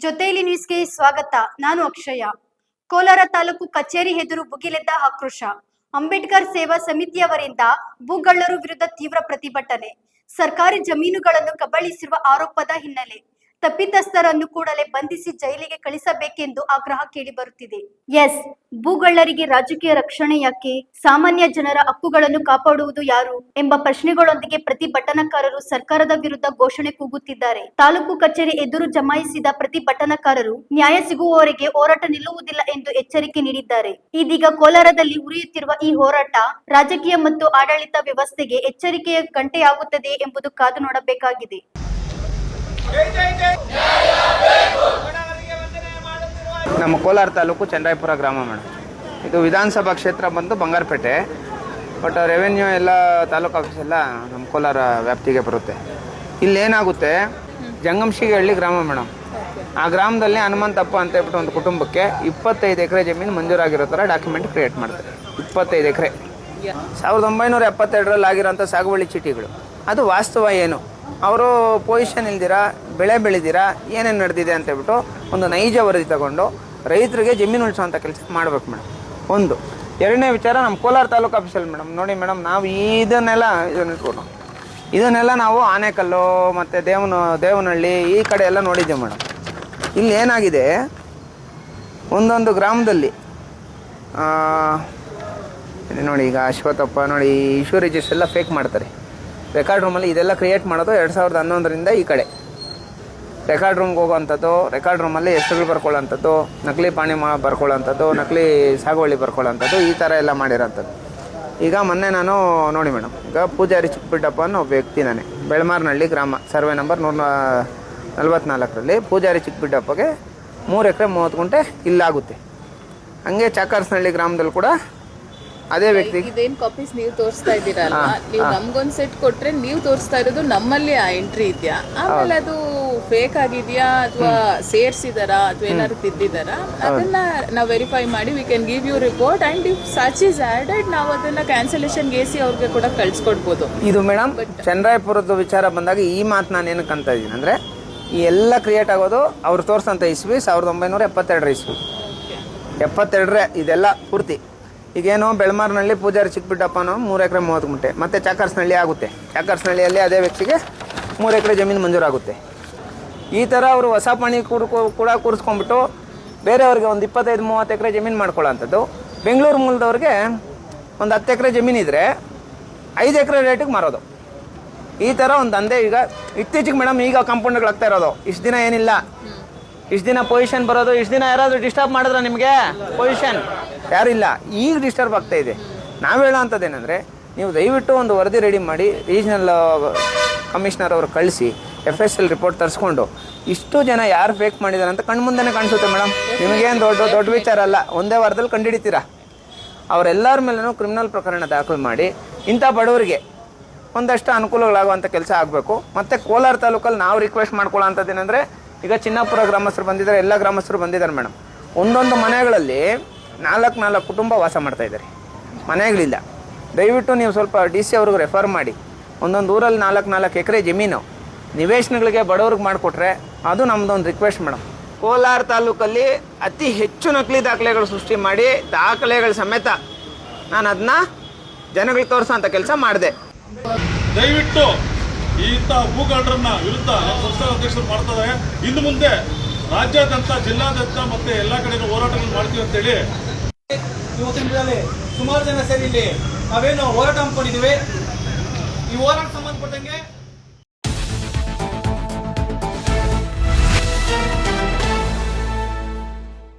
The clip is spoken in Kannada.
ಜೊತೆಯಲ್ಲಿ ನ್ಯೂಸ್ಗೆ ಸ್ವಾಗತ. ನಾನು ಅಕ್ಷಯ. ಕೋಲಾರ ತಾಲೂಕು ಕಚೇರಿ ಎದುರು ಭುಗಿಲೆದ್ದ ಆಕ್ರೋಶ. ಅಂಬೇಡ್ಕರ್ ಸೇವಾ ಸಮಿತಿಯವರಿಂದ ಭೂಗಳ್ಳರು ವಿರುದ್ಧ ತೀವ್ರ ಪ್ರತಿಭಟನೆ. ಸರ್ಕಾರಿ ಜಮೀನುಗಳನ್ನು ಕಬಳಿಸಿರುವ ಆರೋಪದ ಹಿನ್ನೆಲೆ ತಪ್ಪಿತಸ್ಥರನ್ನು ಕೂಡಲೇ ಬಂಧಿಸಿ ಜೈಲಿಗೆ ಕಳಿಸಬೇಕೆಂದು ಆಗ್ರಹ ಕೇಳಿಬರುತ್ತಿದೆ. ಭೂಗಳ್ಳರಿಗೆ ರಾಜಕೀಯ ರಕ್ಷಣೆ ಯಾಕೆ? ಸಾಮಾನ್ಯ ಜನರ ಹಕ್ಕುಗಳನ್ನು ಕಾಪಾಡುವುದು ಯಾರು ಎಂಬ ಪ್ರಶ್ನೆಗಳೊಂದಿಗೆ ಪ್ರತಿಭಟನಾಕಾರರು ಸರ್ಕಾರದ ವಿರುದ್ಧ ಘೋಷಣೆ ಕೂಗುತ್ತಿದ್ದಾರೆ. ತಾಲೂಕು ಕಚೇರಿ ಎದುರು ಜಮಾಯಿಸಿದ ಪ್ರತಿಭಟನಾಕಾರರು ನ್ಯಾಯ ಸಿಗುವವರೆಗೆ ಹೋರಾಟ ನಿಲ್ಲುವುದಿಲ್ಲ ಎಂದು ಎಚ್ಚರಿಕೆ ನೀಡಿದ್ದಾರೆ. ಇದೀಗ ಕೋಲಾರದಲ್ಲಿ ಉರಿಯುತ್ತಿರುವ ಈ ಹೋರಾಟ ರಾಜಕೀಯ ಮತ್ತು ಆಡಳಿತ ವ್ಯವಸ್ಥೆಗೆ ಎಚ್ಚರಿಕೆಯ ಗಂಟೆಯಾಗುತ್ತದೆ ಎಂಬುದು ಕಾದು ನೋಡಬೇಕಾಗಿದೆ. ನಮ್ಮ ಕೋಲಾರ ತಾಲೂಕು ಚಂದ್ರಾಯಪುರ ಗ್ರಾಮ ಮೇಡಮ್. ಇದು ವಿಧಾನಸಭಾ ಕ್ಷೇತ್ರ ಬಂದು ಬಂಗಾರಪೇಟೆ. ಬಟ್ ರೆವೆನ್ಯೂ ಎಲ್ಲ ತಾಲೂಕು ಆಫೀಸ್ ಎಲ್ಲ ನಮ್ಮ ಕೋಲಾರ ವ್ಯಾಪ್ತಿಗೆ ಬರುತ್ತೆ. ಇಲ್ಲೇನಾಗುತ್ತೆ, ಜಂಗಮಶಿಗಹಳ್ಳಿ ಗ್ರಾಮ ಮೇಡಮ್. ಆ ಗ್ರಾಮದಲ್ಲಿ ಹನುಮಂತಪ್ಪ ಅಂತ ಹೇಳ್ಬಿಟ್ಟು ಒಂದು ಕುಟುಂಬಕ್ಕೆ 25 ಎಕರೆ ಜಮೀನು ಮಂಜೂರಾಗಿರೋ ಥರ ಡಾಕ್ಯುಮೆಂಟ್ ಕ್ರಿಯೇಟ್ ಮಾಡ್ತಾರೆ. 25 ಎಕರೆ 1972ರಲ್ಲಿ ಆಗಿರೋಂಥ ಸಾಗುವಳಿ ಚೀಟಿಗಳು. ಅದು ವಾಸ್ತವ ಏನು, ಅವರು ಪೊಸಿಷನ್ ಇಲ್ದಿರಾ, ಬೆಳೆ ಬೆಳೆದಿರಾ, ಏನೇನು ನಡೆದಿದೆ ಅಂತ ಹೇಳ್ಬಿಟ್ಟು ಒಂದು ನೈಜ ವರದಿ ತಗೊಂಡು ರೈತರಿಗೆ ಜಮೀನು ಉಳಿಸೋವಂಥ ಕೆಲಸ ಮಾಡ್ಬೇಕು ಮೇಡಮ್. ಒಂದು. ಎರಡನೇ ವಿಚಾರ, ನಮ್ಮ ಕೋಲಾರ ತಾಲೂಕು ಆಫೀಸಲ್ಲಿ ಮೇಡಮ್ ನೋಡಿ ಮೇಡಮ್, ನಾವು ಇದನ್ನೆಲ್ಲ ನಾವು ಆನೆಕಲ್ಲು ಮತ್ತು ದೇವನಹಳ್ಳಿ ಈ ಕಡೆ ಎಲ್ಲ ನೋಡಿದ್ದೇವೆ ಮೇಡಮ್. ಇಲ್ಲಿ ಏನಾಗಿದೆ, ಒಂದೊಂದು ಗ್ರಾಮದಲ್ಲಿ ನೋಡಿ, ಈಗ ಅಶ್ವತ್ಥಪ್ಪ ನೋಡಿ, ಇಶ್ಯೂ ರಿಜಿಸ್ಟರ್ ಎಲ್ಲ ಫೇಕ್ ಮಾಡ್ತಾರೆ. ರೆಕಾರ್ಡ್ ರೂಮಲ್ಲಿ ಇದೆಲ್ಲ ಕ್ರಿಯೇಟ್ ಮಾಡೋದು 2011ರಿಂದ ಈ ಕಡೆ. ರೆಕಾರ್ಡ್ ರೂಮ್ಗೆ ಹೋಗೋವಂಥದ್ದು, ರೆಕಾರ್ಡ್ ರೂಮಲ್ಲಿ ಹೆಸರುಗಳು ಬರ್ಕೊಳ್ಳೋಂಥದ್ದು, ನಕಲಿ ಪಾಣಿ ಬರ್ಕೊಳ್ಳೋಂಥದ್ದು, ನಕಲಿ ಸಾಗುವಳಿ ಬರ್ಕೊಳ್ಳೋಂಥದ್ದು, ಈ ಥರ ಎಲ್ಲ ಮಾಡಿರೋಂಥದ್ದು. ಈಗ ಮೊನ್ನೆ ನಾನು ನೋಡಿ ಮೇಡಮ್, ಈಗ ಪೂಜಾರಿ ಚಿಕ್ಕಬಿಟ್ಟಪ್ಪ ಅನ್ನೋ ಒಬ್ಬ ವ್ಯಕ್ತಿ, ನಾನೇ ಬೆಳಮಾರ್ನಹಳ್ಳಿ ಗ್ರಾಮ, ಸರ್ವೆ ನಂಬರ್ 144ರಲ್ಲಿ ಪೂಜಾರಿ ಚಿಕ್ಕಬಿಟ್ಟಪ್ಪಗೆ 3 ಎಕರೆ 30 ಗುಂಟೆ ಇಲ್ಲಾಗುತ್ತೆ. ಹಂಗೆ ಚಾಕರ್ಸ್ನಹಳ್ಳಿ ಗ್ರಾಮದಲ್ಲಿ ಕೂಡ ಅದೇ ವ್ಯಕ್ತಿ. ಇದೇನ್ ಕಾಪೀಸ್ ನೀವು ತೋರಿಸ್ತಾ ಇದ್ದೀರಲ್ಲ, ನೀವು ನಮ್ಗೊಂದ್ ಸೆಟ್ ಕೊಟ್ರೆ ನೀವು ತೋರಿಸ್ತಾ ಇರೋದು ನಮ್ಮಲ್ಲಿ ಆ ಎಂಟ್ರಿ ಇದೆಯಾ, ಆಮೇಲೆ ಅದು ಫೇಕ್ ಆಗಿದೆಯಾ ಅಥವಾ ಸೇರ್ಸಿದಾರಾ ಅಥವಾ ಏನಾದ್ರು ತಿದ್ದಿದಾರಾ, ಅದನ್ನ ನಾವು ವೆರಿಫೈ ಮಾಡಿ we can give you report and if such is added ನಾವು ಅದನ್ನ ಕ್ಯಾನ್ಸಲೇಷನ್ ಗೆ ಅವ್ರಿಗೆ ಕೂಡ ಕಳ್ಸಿಕೊಡ್ಬೋದು. ಇದು ಮೇಡಮ್ ಚಂದ್ರಾಯಪುರದ ವಿಚಾರ ಬಂದಾಗ ಈ ಮಾತು ನಾನು ಏನಕ್ಕೆ ಅಂತ ಇದ್ದೀನಿ ಅಂದ್ರೆ, ಈ ಎಲ್ಲ ಕ್ರಿಯೇಟ್ ಆಗೋದು ಅವ್ರು ತೋರಿಸಂತ ಇಸ್ವಿ 1972 ಇಸ್ವಿ. 72 ಇದೆಲ್ಲ ಪೂರ್ತಿ. ಈಗೇನು ಬೆಳಮಾರ್ನಹಳ್ಳಿ ಪೂಜಾರಿ ಚಿಕ್ಕಬಿಟ್ಟಪ್ಪನೋ 3 ಎಕರೆ 30 ಗುಂಟೆ, ಮತ್ತು ಚಾಕರ್ಸ್ನಹಳ್ಳಿ ಆಗುತ್ತೆ. ಚಾಕರ್ಸ್ನಹಳ್ಳಿಯಲ್ಲಿ ಅದೇ ವ್ಯಕ್ತಿಗೆ 3 ಎಕರೆ ಜಮೀನು ಮಂಜೂರಾಗುತ್ತೆ. ಈ ಥರ ಅವರು ಹೊಸ ಪಾಣಿ ಕೂಡ ಕೂರಿಸ್ಕೊಂಡ್ಬಿಟ್ಟು ಬೇರೆಯವ್ರಿಗೆ ಒಂದು 25-30 ಎಕರೆ ಜಮೀನು ಮಾಡ್ಕೊಳ್ಳೋಂಥದ್ದು. ಬೆಂಗಳೂರು ಮೂಲದವ್ರಿಗೆ ಒಂದು 10 ಎಕರೆ ಜಮೀನಿದ್ರೆ 5 ಎಕರೆ ರೇಟಿಗೆ ಮಾರೋದು. ಈ ಥರ ಒಂದು ದಂಧೆ ಈಗ ಇತ್ತೀಚೆಗೆ ಮೇಡಮ್ ಈಗ ಕಾಂಪೌಂಡ್ಗಳಾಗ್ತಾ ಇರೋದು. ಇಷ್ಟು ದಿನ ಏನಿಲ್ಲ, ಇಷ್ಟು ದಿನ ಪೊಸಿಷನ್ ಬರೋದು, ಇಷ್ಟು ದಿನ ಯಾರಾದರೂ ಡಿಸ್ಟರ್ಬ್ ಮಾಡಿದ್ರೆ ನಿಮಗೆ ಪೊಸಿಷನ್ ಯಾರಿಲ್ಲ, ಈಗ ಡಿಸ್ಟರ್ಬ್ ಆಗ್ತಾ ಇದೆ. ನಾವು ಹೇಳೋ ಅಂಥದ್ದೇನೆಂದರೆ, ನೀವು ದಯವಿಟ್ಟು ಒಂದು ವರದಿ ರೆಡಿ ಮಾಡಿ ರೀಜ್ನಲ್ ಕಮಿಷನರ್ ಅವರು ಕಳಿಸಿ FSL ರಿಪೋರ್ಟ್ ತರಿಸ್ಕೊಂಡು ಇಷ್ಟು ಜನ ಯಾರು ಫೇಕ್ ಮಾಡಿದ್ದಾರೆ ಅಂತ ಕಣ್ಣು ಮುಂದೆನೇ ಕಾಣಿಸುತ್ತೆ ಮೇಡಮ್. ನಿಮಗೇನು ದೊಡ್ಡ ವಿಚಾರ ಅಲ್ಲ, ಒಂದೇ ವಾರದಲ್ಲಿ ಕಂಡುಹಿಡಿತೀರಾ. ಅವರೆಲ್ಲರ ಮೇಲೂ ಕ್ರಿಮಿನಲ್ ಪ್ರಕರಣ ದಾಖಲು ಮಾಡಿ ಇಂಥ ಬಡವರಿಗೆ ಒಂದಷ್ಟು ಅನುಕೂಲಗಳಾಗುವಂಥ ಕೆಲಸ ಆಗಬೇಕು. ಮತ್ತು ಕೋಲಾರ ತಾಲೂಕಲ್ಲಿ ನಾವು ರಿಕ್ವೆಸ್ಟ್ ಮಾಡ್ಕೊಳ್ಳೋ ಅಂಥದ್ದೇನೆಂದರೆ, ಈಗ ಚಿನ್ನಾಪುರ ಗ್ರಾಮಸ್ಥರು ಬಂದಿದ್ದಾರೆ, ಎಲ್ಲ ಗ್ರಾಮಸ್ಥರು ಬಂದಿದ್ದಾರೆ ಮೇಡಮ್. ಒಂದೊಂದು ಮನೆಗಳಲ್ಲಿ 4 ಕುಟುಂಬ ವಾಸ ಮಾಡ್ತಾ ಇದ್ದಾರೆ, ಮನೆಗಳಿಲ್ಲ. ದಯವಿಟ್ಟು ನೀವು ಸ್ವಲ್ಪ DC ಅವ್ರಿಗೆ ರೆಫರ್ ಮಾಡಿ, ಒಂದೊಂದು ಊರಲ್ಲಿ 4 ಎಕರೆ ಜಮೀನು ನಿವೇಶನಗಳಿಗೆ ಬಡವ್ರಿಗೆ ಮಾಡಿಕೊಟ್ರೆ ಅದು ನಮ್ಮದೊಂದು ರಿಕ್ವೆಸ್ಟ್ ಮೇಡಮ್. ಕೋಲಾರ ತಾಲೂಕಲ್ಲಿ ಅತಿ ಹೆಚ್ಚು ನಕಲಿ ದಾಖಲೆಗಳು ಸೃಷ್ಟಿ ಮಾಡಿ, ದಾಖಲೆಗಳ ಸಮೇತ ನಾನು ಅದನ್ನ ಜನಗಳಿಗೆ ತೋರಿಸೋಂಥ ಕೆಲಸ ಮಾಡಿದೆ. ದಯವಿಟ್ಟು ಇಂಥ ಭೂಗಳ್ಳರನ್ನ ವಿರುದ್ಧ ಸಂಸ್ಥಾನ ಅಧ್ಯಕ್ಷರು ಮಾಡ್ತಾರೆ. ಇನ್ನು ಮುಂದೆ ರಾಜ್ಯಾದ್ಯಂತ, ಜಿಲ್ಲಾದ್ಯಂತ ಮತ್ತೆ ಎಲ್ಲ ಕಡೆನೂ ಹೋರಾಟಗಳು ಮಾಡ್ತೀವಿ ಅಂತೇಳಿ ಇವತ್ತಿನ ದಿನದಲ್ಲಿ ಸುಮಾರು ಜನ ಸೇರಿ ಇಲ್ಲಿ ನಾವೇನು ಹೋರಾಟ ಹಮ್ಮಿಕೊಂಡಿದ್ದೀವಿ. ಈ ಹೋರಾಟ ಸಂಬಂಧಪಟ್ಟಂಗೆ